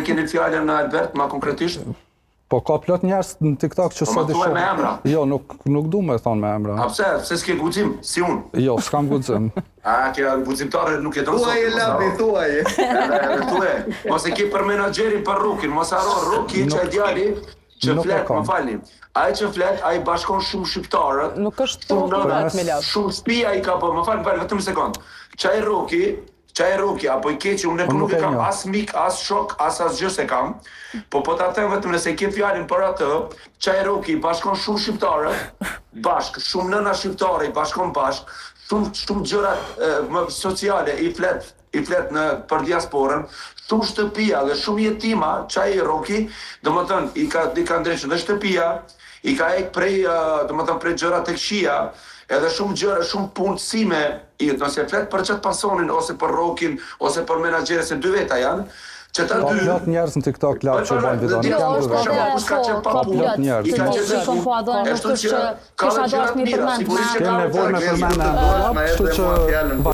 e keni fjalën në Albert, ma konkretisht? Po ka plot njerëz në TikTok që ma thuaj me emra? Jo, nuk du me thonë me emra. A pse? Pse s'ke guxim, si unë? Jo, s'kam guxim. A, kja guximtare nuk jeton sot. Thuaj e lapi, thuaj. Edhe thuaj, mos e ke për menaxherin për Rukin, mos haro Ruki që e djali që flet, më falni. Ai që flet, ai bashkon shumë shqiptarët. Nuk është rrotulat me lart. Shumë spia i ka bë, më falni, vetëm një sekond. Çaj Ruki, apo i keqi, unë nuk e kam as mik, as shok, as asgjë se kam. Po ta them vetëm nëse ke fjalën për atë, Çaj Ruki bashkon shumë shqiptarët, shumë nëna shqiptare i bashkon bashk, shumë gjëra sociale i flet për diasporën, shumë shtëpia dhe shumë jetima, Çaj Ruki, domethënë i ka ndreshë dhe shtëpia, i ka ek prej gjëra tek Shia, edhe shumë gjëra, shumë punësime, nëse flet për çet pasonin ose për Rokin ose për menaxherë se dy veta janë, që ta dy plot njerëz në TikTok që bajnë video. Jo, ka plot njerëz. Nuk është kisha dashur mi përmend. Kemë nevojë me përmend, kështu që